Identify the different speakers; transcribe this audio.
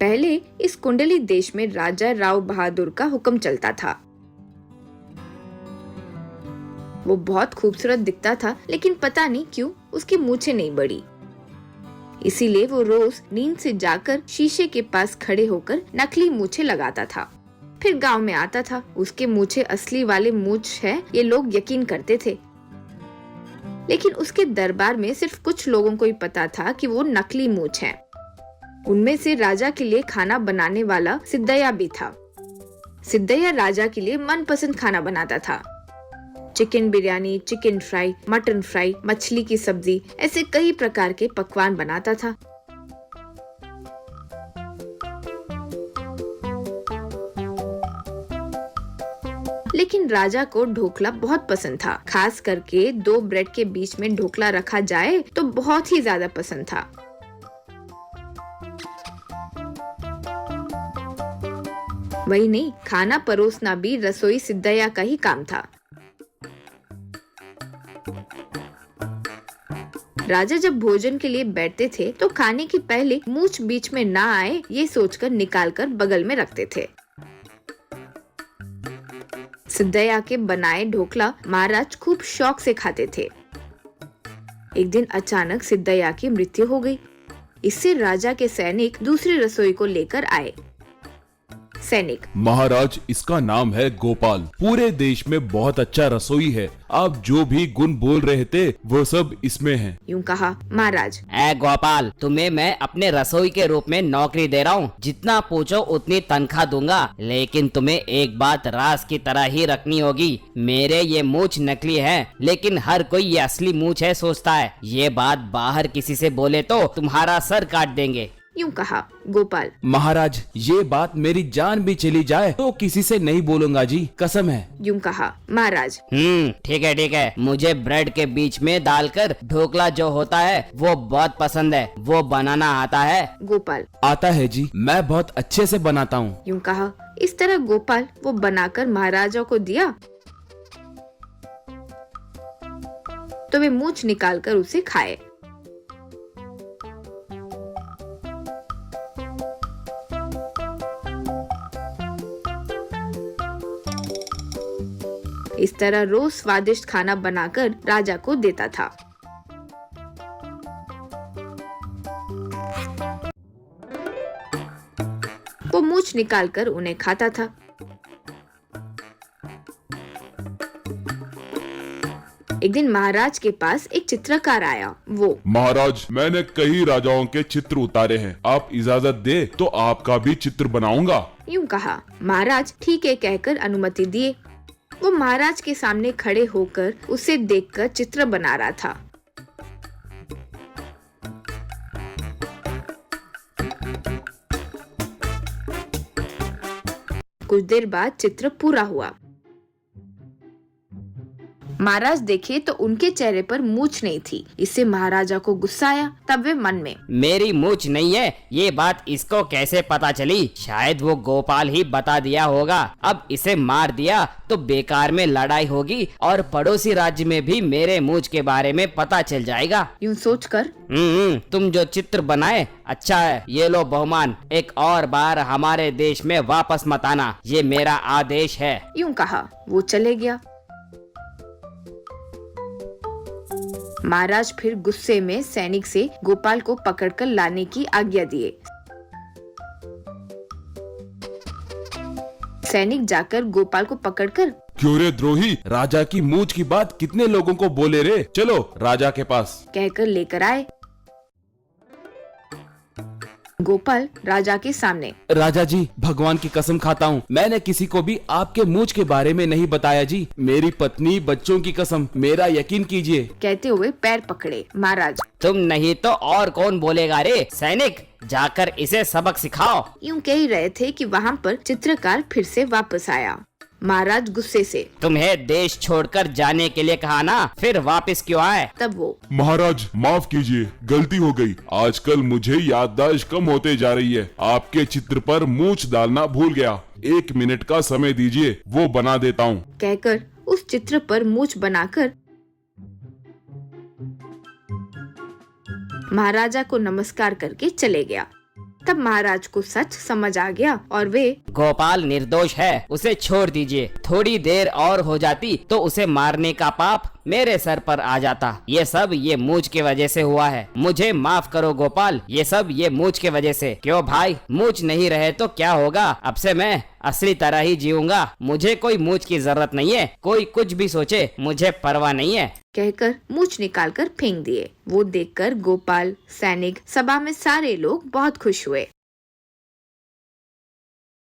Speaker 1: पहले इस कुंडली देश में राजा राव बहादुर का हुक्म चलता था। वो बहुत खूबसूरत दिखता था, लेकिन पता नहीं क्यों उसकी मूछें नहीं बढ़ी। इसीलिए वो रोज नींद से जाकर शीशे के पास खड़े होकर नकली मूछें लगाता था। फिर गांव में आता था। उसके मूछें असली वाले मूछ है, ये लोग यकीन करते थे। लेकिन उसके दरबार में सिर्फ कुछ लोगों को ही पता था कि वो नकली मूछ है। उनमें से राजा के लिए खाना बनाने वाला सिद्धय्या भी था। सिद्धय्या राजा के लिए मनपसंद खाना बनाता था। Chicken biryani, chicken fry, mutton fry, मछली की सब्जी, ऐसे कई प्रकार के पकवान बनाता था। लेकिन राजा को ढोकला बहुत पसंद था। खास करके 2 ब्रेड के बीच में ढोकला रखा जाए तो बहुत ही ज्यादा पसंद था। वही नहीं, खाना परोसना भी रसोई सिद्धय्या का ही काम था। राजा जब भोजन के लिए बैठते थे तो खाने के पहले मूछ बीच में ना आए, ये सोचकर निकालकर बगल में रखते थे। सिद्धय्या के बनाए ढोकला महाराज खूब शौक से खाते थे। एक दिन अचानक सिद्धय्या की मृत्यु हो गई। इससे राजा के सैनिक दूसरी रसोई को लेकर आए। सैनिक:
Speaker 2: महाराज, इसका नाम है गोपाल। पूरे देश में बहुत अच्छा रसोई है। आप जो भी गुण बोल रहे थे वो सब इसमें है।
Speaker 1: यूं कहा महाराज।
Speaker 3: ए गोपाल, तुम्हें मैं अपने रसोई के रूप में नौकरी दे रहा हूँ। जितना पूछो उतनी तनख्वाह दूंगा, लेकिन तुम्हें एक बात राज की तरह ही रखनी होगी। मेरे ये मूछ नकली है, लेकिन हर कोई ये असली मूछ है सोचता है। ये बात बाहर किसी से बोले तो तुम्हारा सर काट देंगे।
Speaker 1: यूं कहा गोपाल।
Speaker 2: महाराज, ये बात मेरी जान भी चली जाए तो किसी से नहीं बोलूंगा जी, कसम है।
Speaker 1: यूं कहा महाराज।
Speaker 3: ठीक है। मुझे ब्रेड के बीच में डालकर ढोकला जो होता है वो बहुत पसंद है। वो बनाना आता है?
Speaker 1: गोपाल:
Speaker 2: आता है जी, मैं बहुत अच्छे से बनाता हूँ।
Speaker 1: यूं कहा। इस तरह गोपाल वो बनाकर महाराजा को दिया तो वे मूछ निकालकर उसे खाए। इस तरह रोज स्वादिष्ट खाना बनाकर राजा को देता था। वो मूछ निकालकर उन्हें खाता था। एक दिन महाराज के पास एक चित्रकार आया। वो:
Speaker 4: महाराज, मैंने कई राजाओं के चित्र उतारे हैं। आप इजाजत दे तो आपका भी चित्र बनाऊंगा।
Speaker 1: यूं कहा। महाराज ठीक है कहकर अनुमति दिए। वो महाराज के सामने खड़े होकर उसे देखकर चित्र बना रहा था। कुछ देर बाद चित्र पूरा हुआ। महाराज देखे तो उनके चेहरे पर मूछ नहीं थी। इससे महाराजा को गुस्सा आया। तब वे मन में:
Speaker 3: मेरी मूछ नहीं है, ये बात इसको कैसे पता चली? शायद वो गोपाल ही बता दिया होगा। अब इसे मार दिया तो बेकार में लड़ाई होगी और पड़ोसी राज्य में भी मेरे मूछ के बारे में पता चल जाएगा।
Speaker 1: यूं सोचकर
Speaker 3: तुम जो चित्र बनाए अच्छा है, ये लो बहुमान। एक और बार हमारे देश में वापस मत आना, ये मेरा आदेश है।
Speaker 1: यूं कहा वो चले गया। महाराज फिर गुस्से में सैनिक से गोपाल को पकड़कर लाने की आज्ञा दिए। सैनिक जाकर गोपाल को पकड़कर:
Speaker 2: क्यों रे द्रोही, राजा की मूछ की बात कितने लोगों को बोले रे, चलो राजा के पास,
Speaker 1: कहकर लेकर आए। गोपाल राजा के सामने:
Speaker 2: राजा जी, भगवान की कसम खाता हूँ, मैंने किसी को भी आपके मूछ के बारे में नहीं बताया जी। मेरी पत्नी, बच्चों की कसम, मेरा यकीन कीजिए,
Speaker 1: कहते हुए पैर पकड़े। महाराज:
Speaker 3: तुम नहीं तो और कौन बोलेगा रे? सैनिक, जाकर इसे सबक सिखाओ।
Speaker 1: यूं कह ही रहे थे कि वहाँ पर चित्रकार फिर से वापस आया। महाराज गुस्से से:
Speaker 3: तुम्हें देश छोड़कर जाने के लिए कहा ना, फिर वापस क्यों आए?
Speaker 1: तब वो:
Speaker 4: महाराज माफ कीजिए, गलती हो गई। आजकल मुझे याददाश्त कम होते जा रही है। आपके चित्र पर मूछ डालना भूल गया। 1 मिनट का समय दीजिए, वो बना देता हूँ।
Speaker 1: कहकर उस चित्र पर मूछ बनाकर महाराजा को नमस्कार करके चले गया। तब महाराज को सच समझ आ गया और वे
Speaker 3: गोपाल निर्दोष है, उसे छोड़ दीजिए। थोड़ी देर और हो जाती तो उसे मारने का पाप मेरे सर पर आ जाता। ये सब ये मूंछ की वजह से हुआ है। मुझे माफ करो गोपाल, ये सब ये मूंछ की वजह से। क्यों भाई, मूंछ नहीं रहे तो क्या होगा? अब से मैं असली तरह ही जीऊंगा। मुझे कोई मूंछ की जरूरत नहीं है। कोई कुछ भी सोचे, मुझे परवाह नहीं है।
Speaker 1: कहकर मूंछ निकालकर फेंक दिए। वो देखकर गोपाल, सैनिक, सभा में सारे लोग बहुत खुश हुए।